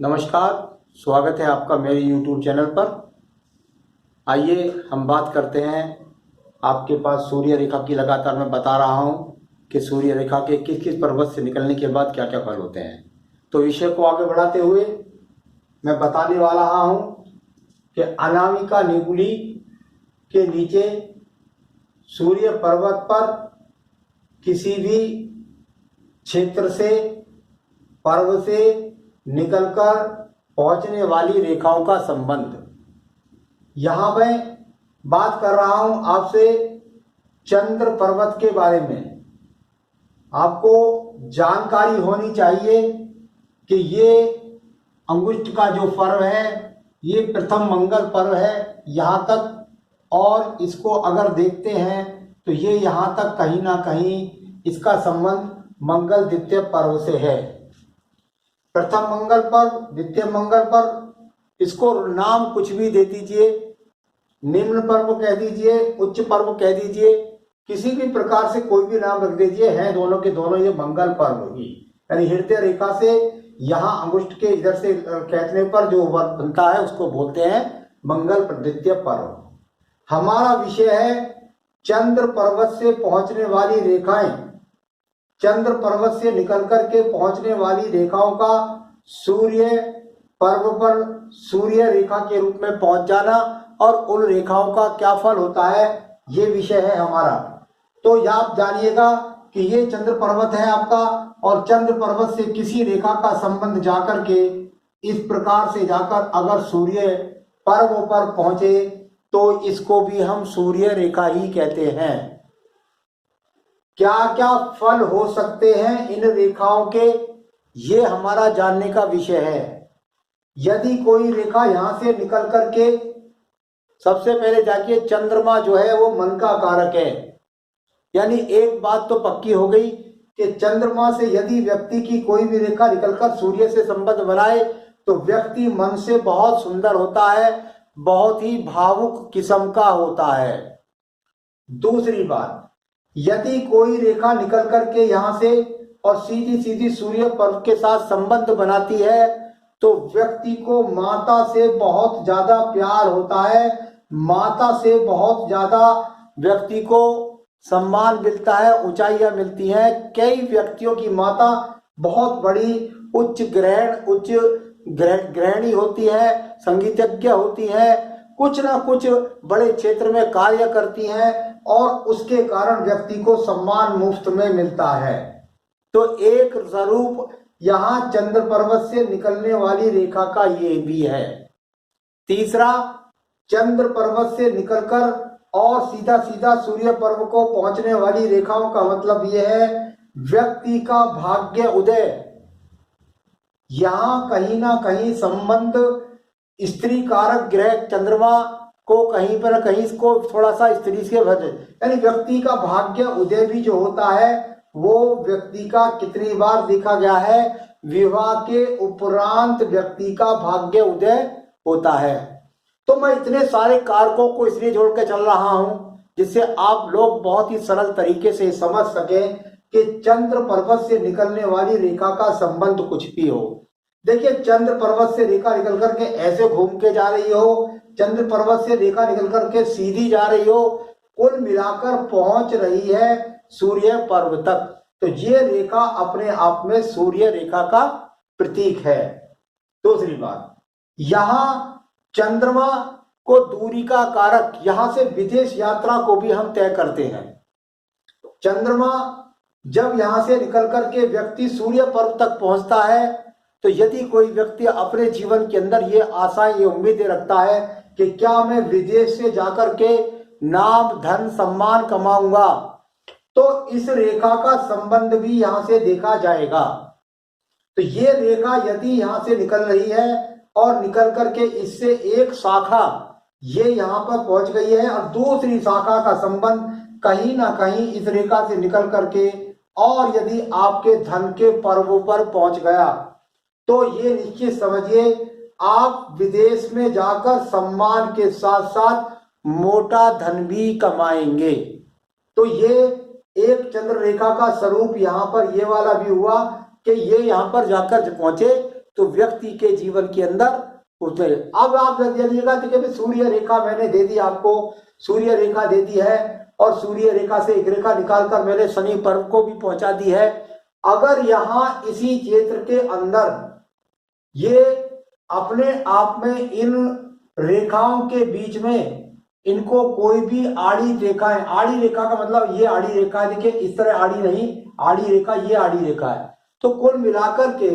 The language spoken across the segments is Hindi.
नमस्कार, स्वागत है आपका मेरे YouTube चैनल पर। आइए हम बात करते हैं। आपके पास सूर्य रेखा की लगातार मैं बता रहा हूं कि सूर्य रेखा के किस किस पर्वत से निकलने के बाद क्या क्या फल होते हैं। तो विषय को आगे बढ़ाते हुए मैं बताने वाला हूं कि अनामिका निकुली के नीचे सूर्य पर्वत पर किसी भी क्षेत्र से पर्व से निकलकर पहुंचने वाली रेखाओं का संबंध। यहां मैं बात कर रहा हूं आपसे चंद्र पर्वत के बारे में। आपको जानकारी होनी चाहिए कि ये अंगुष्ठ का जो पर्व है ये प्रथम मंगल पर्व है यहाँ तक, और इसको अगर देखते हैं तो ये यहाँ तक कहीं ना कहीं इसका संबंध मंगल द्वितीय पर्व से है। प्रथम मंगल पर्व, द्वितीय मंगल पर्व, इसको नाम कुछ भी दे दीजिए, निम्न पर्व कह दीजिए, उच्च पर्व कह दीजिए, किसी भी प्रकार से कोई भी नाम रख दीजिए, हैं दोनों के दोनों ये मंगल पर्व ही। यानी हृदय रेखा से यहाँ अंगुष्ठ के इधर से खींचने पर जो वर्ग बनता है उसको बोलते हैं मंगल द्वितीय पर्व। हमारा विषय है चंद्र पर्वत से पहुंचने वाली रेखाएं। चंद्र पर्वत से निकल कर के पहुंचने वाली रेखाओं का सूर्य पर्व पर सूर्य रेखा के रूप में पहुंच जाना और उन रेखाओं का क्या फल होता है, ये विषय है हमारा। तो आप जानिएगा कि ये चंद्र पर्वत है आपका, और चंद्र पर्वत से किसी रेखा का संबंध जाकर के इस प्रकार से जाकर अगर सूर्य पर्व पर पहुंचे तो इसको भी हम सूर्य रेखा ही कहते हैं। क्या क्या फल हो सकते हैं इन रेखाओं के, ये हमारा जानने का विषय है। यदि कोई रेखा यहां से निकल करके, सबसे पहले जाके चंद्रमा जो है वो मन का कारक है। यानी एक बात तो पक्की हो गई कि चंद्रमा से यदि व्यक्ति की कोई भी रेखा निकलकर सूर्य से संबंध बनाए तो व्यक्ति मन से बहुत सुंदर होता है, बहुत ही भावुक किस्म का होता है। दूसरी बात, यदि कोई रेखा निकल करके यहां से और सीधी सीधी सूर्य पर्व के साथ संबंध बनाती है तो व्यक्ति को माता से बहुत ज्यादा प्यार होता है, माता से बहुत ज्यादा व्यक्ति को सम्मान मिलता है, ऊंचाइयां मिलती हैं। कई व्यक्तियों की माता बहुत बड़ी उच्च गृहिणी होती है, संगीतज्ञ होती है, कुछ ना कुछ बड़े क्षेत्र में कार्य करती हैं और उसके कारण व्यक्ति को सम्मान मुफ्त में मिलता है। तो एक स्वरूप यहाँ चंद्र पर्वत से निकलने वाली रेखा का ये भी है। तीसरा, चंद्र पर्वत से निकलकर और सीधा सीधा सूर्य पर्व को पहुंचने वाली रेखाओं का मतलब यह है व्यक्ति का भाग्य उदय। यहाँ कहीं ना कहीं संबंध स्त्री कारक ग्रह चंद्रमा को कहीं पर कहीं इसको थोड़ा सा स्त्री से भर, यानी व्यक्ति का भाग्य उदय भी जो होता है वो व्यक्ति का कितनी बार देखा गया है, विवाह के उपरांत व्यक्ति का भाग्य उदय होता है। तो मैं इतने सारे कारकों को इसलिए जोड़ के चल रहा हूं जिससे आप लोग बहुत ही सरल तरीके से समझ सकें कि चंद्र पर्वत से निकलने वाली रेखा का संबंध कुछ भी हो। देखिए, चंद्र पर्वत से रेखा निकल करके ऐसे घूम के जा रही हो, चंद्र पर्वत से रेखा निकल करके सीधी जा रही हो, कुल मिलाकर पहुंच रही है सूर्य पर्व तक, तो ये रेखा अपने आप में सूर्य रेखा का प्रतीक है। दूसरी बात, यहां चंद्रमा को दूरी का कारक, यहां से विदेश यात्रा को भी हम तय करते हैं। चंद्रमा जब यहां से निकल करके व्यक्ति सूर्य पर्व तक पहुंचता है तो यदि कोई व्यक्ति अपने जीवन के अंदर ये आशाएं, ये उम्मीदें रखता है कि क्या मैं विदेश से जाकर के नाम, धन, सम्मान कमाऊंगा, तो इस रेखा का संबंध भी यहां से देखा जाएगा। तो ये रेखा यदि यहां से निकल रही है और निकल करके इससे एक शाखा ये यहां पर पहुंच गई है और दूसरी शाखा का संबंध कहीं ना कहीं इस रेखा से निकल करके और यदि आपके धन के पर्वों पर पहुंच गया तो ये निश्चित समझिए आप विदेश में जाकर सम्मान के साथ साथ मोटा धन भी कमाएंगे। तो ये एक चंद्र रेखा का स्वरूप यहाँ पर ये वाला भी हुआ कि ये यहाँ पर जाकर पहुंचे तो व्यक्ति के जीवन के अंदर उसमें अब आप देखिएगा कि सूर्य रेखा मैंने दे दी आपको, सूर्य रेखा दे दी है और सूर्य रेखा से एक रेखा निकालकर मैंने शनि पर्व को भी पहुंचा दी है। अगर यहाँ इसी क्षेत्र के अंदर ये अपने आप में इन रेखाओं के बीच में इनको कोई भी आड़ी रेखा है, आड़ी रेखा का मतलब ये आड़ी रेखा है, देखिए इस तरह आड़ी नहीं, आड़ी रेखा ये आड़ी रेखा है। तो कुल मिलाकर के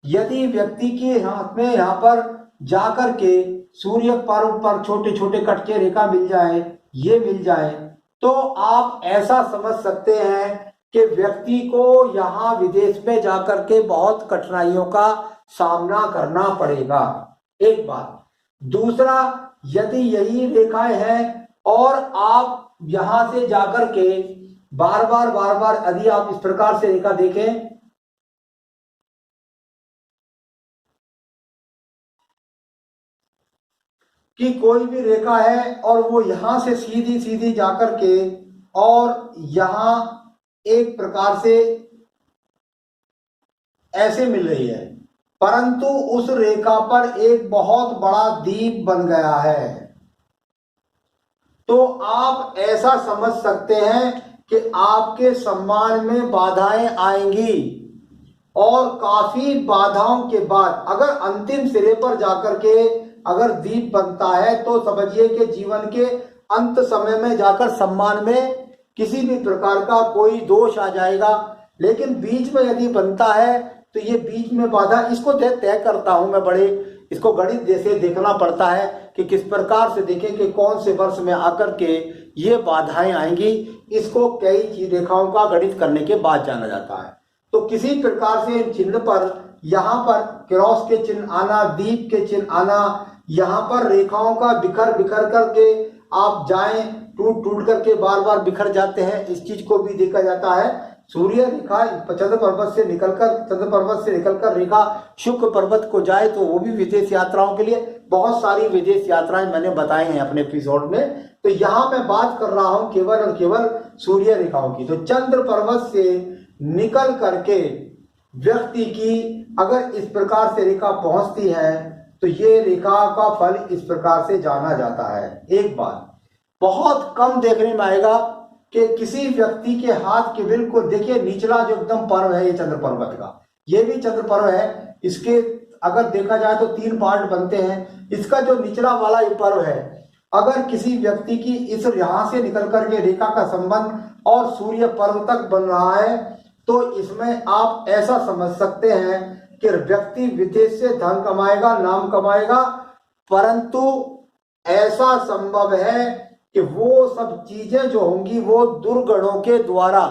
यदि व्यक्ति के हाथ में यहाँ पर जाकर के सूर्य पर्व पर छोटे छोटे कट के रेखा मिल जाए, ये मिल जाए, तो आप ऐसा समझ सकते हैं कि व्यक्ति को यहाँ विदेश में जाकर के बहुत कठिनाइयों का सामना करना पड़ेगा, एक बात। दूसरा, यदि यही रेखाएं हैं और आप यहां से जाकर के बार बार यदि आप इस प्रकार से रेखा देखें कि कोई भी रेखा है और वो यहां से सीधी सीधी जाकर के और यहां एक प्रकार से ऐसे मिल रही है, परंतु उस रेखा पर एक बहुत बड़ा दीप बन गया है, तो आप ऐसा समझ सकते हैं कि आपके सम्मान में बाधाएं आएंगी और काफी बाधाओं के बाद अगर अंतिम सिरे पर जाकर के अगर दीप बनता है तो समझिए कि जीवन के अंत समय में जाकर सम्मान में किसी भी प्रकार का कोई दोष आ जाएगा। लेकिन बीच में यदि बनता है तो ये बीच में बाधा, इसको तय करता हूं मैं, बड़े इसको गणित जैसे देखना पड़ता है कि किस प्रकार से देखें कि कौन से वर्ष में आकर के ये बाधाएं आएंगी। इसको कई रेखाओं का गणित करने के बाद जाना जाता है। तो किसी प्रकार से चिन्ह पर यहाँ पर क्रॉस के चिन्ह आना, दीप के चिन्ह आना, यहाँ पर रेखाओं का बिखर बिखर करके आप जाएं, टूट टूट करके बार बार बिखर जाते हैं, इस चीज को भी देखा जाता है। सूर्य रेखा चंद्र पर्वत से निकलकर रेखा शुक्र पर्वत को जाए तो वो भी विदेश यात्राओं के लिए, बहुत सारी विदेश यात्राएं मैंने बताई हैं अपने एपिसोड में। तो यहाँ मैं बात कर रहा हूं केवल और केवल सूर्य रेखाओं की। तो चंद्र पर्वत से निकल करके व्यक्ति की अगर इस प्रकार से रेखा पहुंचती है तो ये रेखा का फल इस प्रकार से जाना जाता है। एक बात बहुत कम देखने में आएगा कि किसी व्यक्ति के हाथ के बिल्कुल, देखिए निचला जो एकदम पर्व है ये चंद्र पर्वत का, ये भी चंद्र पर्व है, इसके अगर देखा जाए तो 3 पार्ट बनते हैं। इसका जो निचला वाला ये पर्व है, अगर किसी व्यक्ति की इस यहां से निकल करके रेखा का संबंध और सूर्य पर्व तक बन रहा है तो इसमें आप ऐसा समझ सकते हैं कि व्यक्ति विदेश से धन कमाएगा, नाम कमाएगा, परंतु ऐसा संभव है कि वो सब चीजें जो होंगी वो दुर्गुणों के द्वारा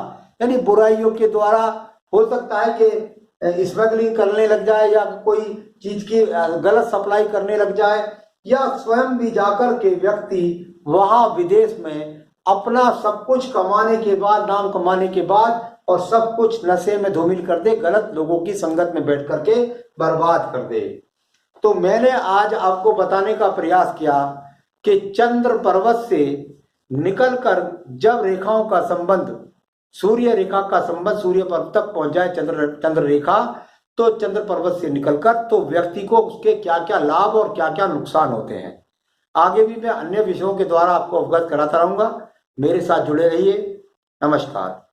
यानी बुराइयों के द्वारा, हो सकता है कि स्मगलिंग करने लग जाए या कोई चीज की गलत सप्लाई करने लग जाए, या स्वयं भी जाकर के व्यक्ति वहां विदेश में अपना सब कुछ कमाने के बाद, नाम कमाने के बाद, और सब कुछ नशे में धूमिल कर दे, गलत लोगों की संगत में बैठ करके बर्बाद कर दे। तो मैंने आज आपको बताने का प्रयास किया कि चंद्र पर्वत से निकलकर जब रेखाओं का संबंध, सूर्य रेखा का संबंध सूर्य पर्वत तक पहुंच जाए, चंद्र रेखा, तो चंद्र पर्वत से निकलकर तो व्यक्ति को उसके क्या क्या लाभ और क्या क्या नुकसान होते हैं। आगे भी मैं अन्य विषयों के द्वारा आपको अवगत कराता रहूंगा। मेरे साथ जुड़े रहिए। नमस्कार।